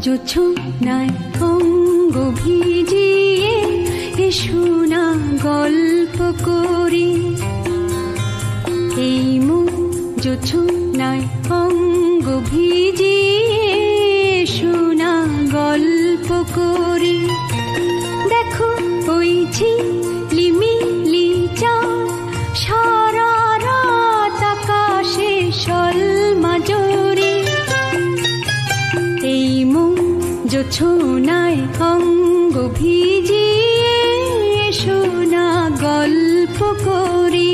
জোছনায় অঙ্গ ভিজিয়ে এসো না গল্প করি। এই মুখ জোছনায় অঙ্গ ভিজিয়ে এসো না গল্প করি। দেখো ওই ঝিলিমিলি চাঁদ সারা রাত আকাশে সলমাজরি। এই মুখ জোছনায় অঙ্গ ভিজিয়ে এসো না গল্প করি।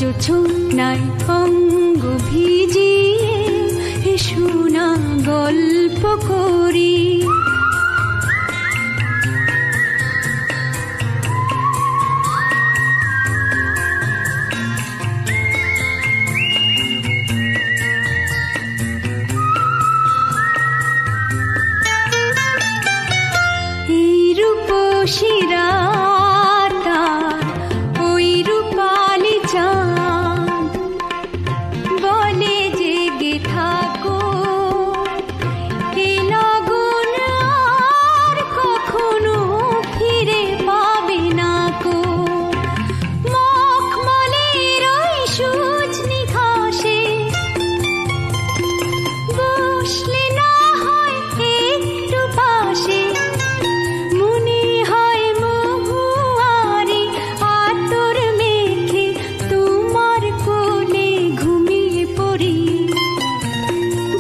জোছনায় অঙ্গ ভিজিয়ে এসো না গল্প করি। এই রূপসী রাত ওই রূপালি চাঁদ বলে জেগে থাকো, এ লগন আর কখনো ফিরে পাবে না কো। মখমলের ওই সজনি ঘাসে বসলে না হয় একটু পাশে, মনে হয় মহুয়ারি আতর মেখে তোমার কোলে ঘুমিয়ে পড়ি।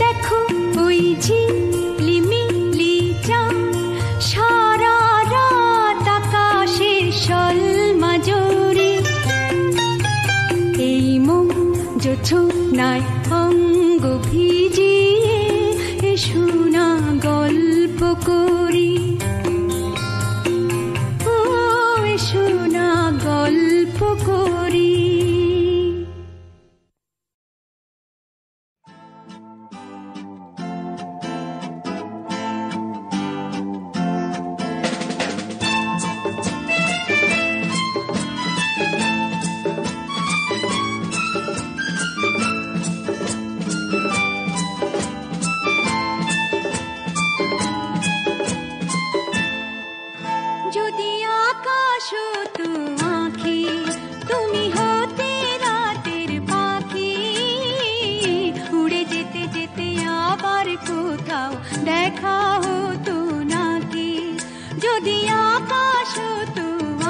দেখো ওই ঝিলিমিলি চাঁদ সারা রাত আকাশে সলমাজরি। এই মুখ জোছনায় অঙ্গ ভিজিয়ে এসো না গল্প করি। ও এসো না গল্প করি। যদি আকাশ হতো আঁখি, তুমি হতে রাতের পাখি, উড়ে যেতে যেতে আবার কোথাও দেখা হতো নাকি। যদি আকাশ হতো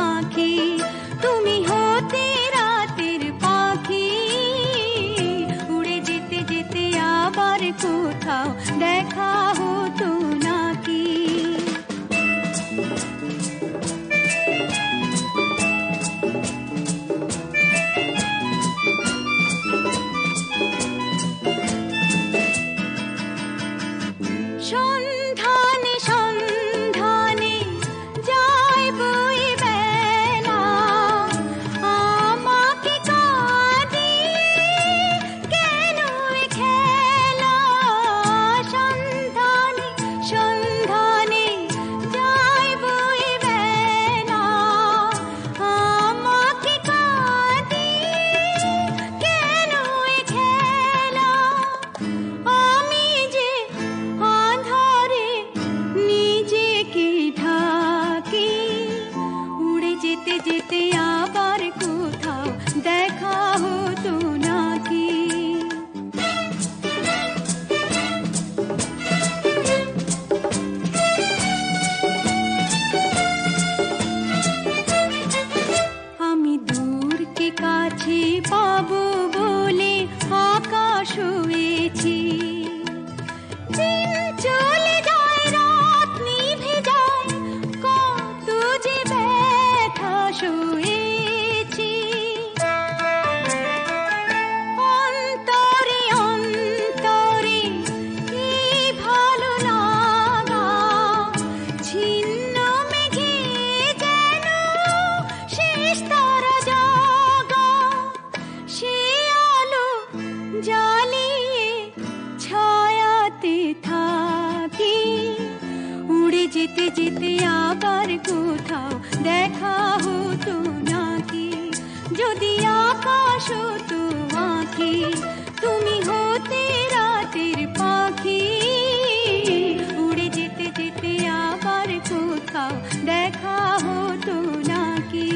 আঁখি, তুমি হতে রাতের পাখি, উড়ে যেতে যেতে আবার কোথাও দেখা হতো নাকি। সন্ধানে সন্ধানে যায় বই বেলা, আমাকে কাঁদিয়ে কেন এ খেলা। সন্ধানে হাতে থাকি, উড়ে যেতে যেতে আবার কোথাও দেখা হতো নাকি। যদি আকাশ হতো আঁখি, তুমি হতে রাতের পাখি, উড়ে যেতে যেতে আবার কোথাও দেখা হতো নাকি।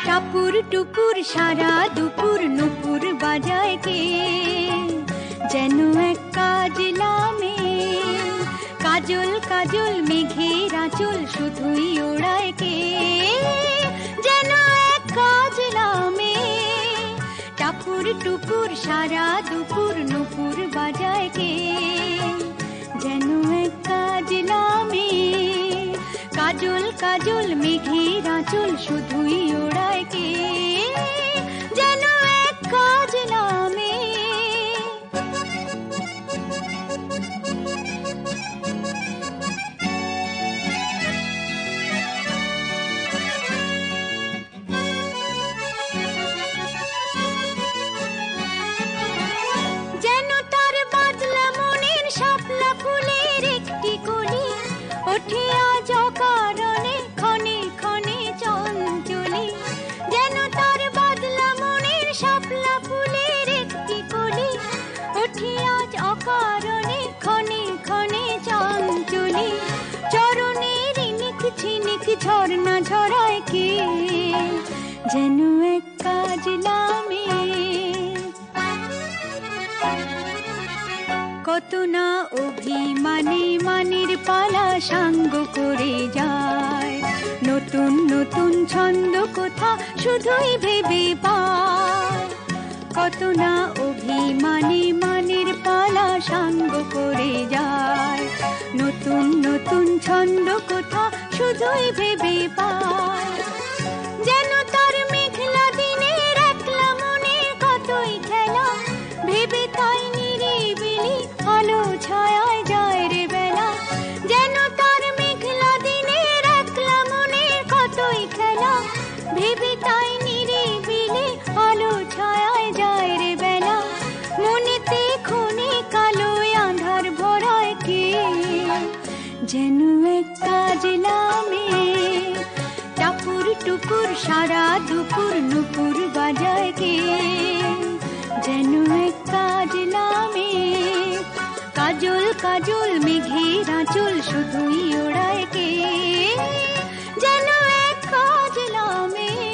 টাপুর টুপুর সারা দুপুর নুপুর বাজায় কে, যেন এক কাজলামে কাজল কাজল মেঘের আঁচল শুধুই ওড়ায় কে, যেন এক কাজলামে। টাপুর টুপুর সারা দুপুর নুপুর বাজায় কে, যেন এক কাজলামে কাজল কাজল মেঘের আঁচল শুধুই ওড়ায় কে, যেন এক কাজলামে। যেন তার বাজলা মনের শাপলা ফুলের ফুলের একটি কলি ওঠে আজ অকারণে ক্ষণে ক্ষণে চঞ্চলি যেন তার বাদলা মনের শাপলা ফুলের একটি কলি ওঠে আজ অকারণে ক্ষণে ক্ষণে চঞ্চলি চরণে রিনিক ঝিনিক ঝর্ণা ঝরায় কে যেন এক কাজলা মেয়ে কত না অভিমানে মানের পালা সাঙ্গ করে যায় নতুন নতুন ছন্দ কোথা শুধুই ভেবে পায় কত না অভিমানে মানের পালা সাঙ্গ করে যায় নতুন নতুন ছন্দ কোথা শুধুই ভেবে পায় যেন তার মেঘলা দিনের একলা মনে কতই খেলা ভেবে তাই নিরিবিলি আলো ছায়ায় যায় রে বেলা যেন তার মেঘলা দিনের একলা মনে কতই খেলা ভেবে তাই নিরিবিলি আলো ছায়ায় যায় রে বেলা মনেতে খুনে কালো আঁধার ভরায় কে যেন এক কাজলা মেয়ে টাপুর টুপুর সারা দুপুর নুপুর বাজায় কে যেন এক কাজলা মেয়ে কাজল কাজল মেঘের আঁচল শুধুই ওড়ায় কে যেন এক কাজলা মেয়ে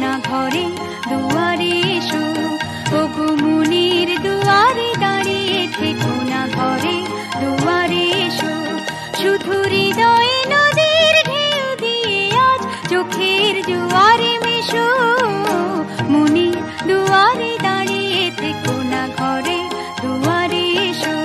না ঘরে দুয়ারে এসো, ওগো মনের দুয়ারে দাঁড়িয়ে থেকো না ঘরে দুয়ারে এসো। শুধু হৃদয়ে নদীর ঢেউ দিয়ে আজ চোখের জোয়ারে মেশো, মনের দুয়ারে দাঁড়িয়ে থেকো না ঘরে দুয়ারে এসো।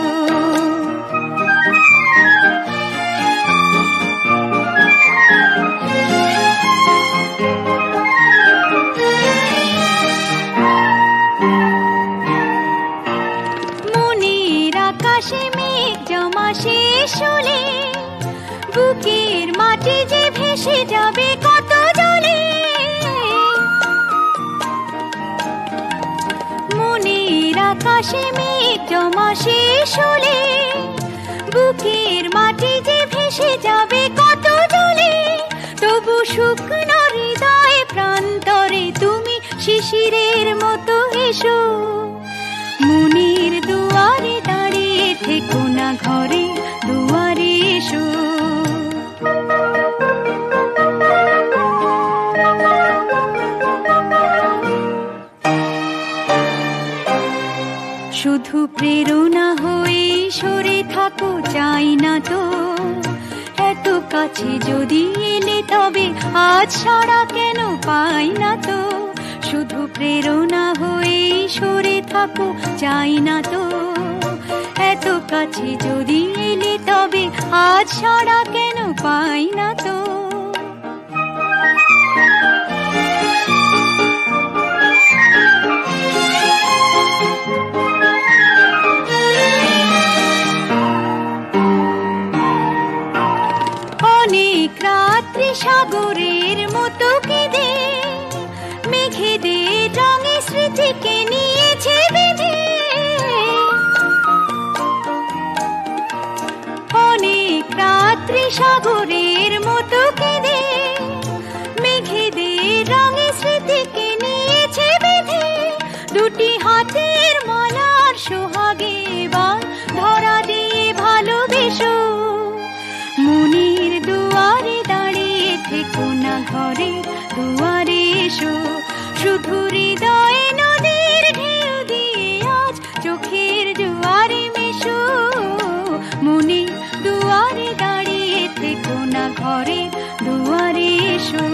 মনের আকাশে মেঘ জমা শেষ হলে বুকের মাটি যে ভেসে যাবে কত জলে। মনের আকাশে মেঘ জমা শেষ হলে বুকের মাটি যে ভেসে যাবে কত জলে। তবু শুকনো হৃদয় প্রান্তরে তুমি শিশিরের মতো এসো, মনের দুয়ারে দাঁড়িয়ে থেকো না ঘরে দুয়ারে এসো। শুধু প্রেরণা হয়ে সরে থাকো চাই না তো, এত কাছে যদি এলে তবে আজ সাড়া কেন পাই না তো। শুধু প্রেরণা হয়ে সরে থাকো চাই না তো, এত কাছে যদি এলে তবে আজ সাড়া কেন পাই না তো। অনেক রাত্রি সাগরের মতো কেঁদে মেঘেদের রঙে স্মৃতিকে নিয়েছে বেঁধে। অনেক রাত্রি সাগরের মতো কেঁদে মেঘেদের রঙে স্মৃতিকে নিয়েছে বেঁধে। দুটি হাতের মালার সোহাগে এবার ধরা দিয়ে ভালোবেসো, মনের দুয়ারে দাঁড়িয়ে থেকো না ঘরে দুয়ারে এসো। শুধু হৃদয়ে নদীর ঢেউ দিয়ে আজ চোখের জোয়ারে মেশো, মনের দুয়ারে দাঁড়িয়ে থেকো না ঘরে দুয়ারে এসো।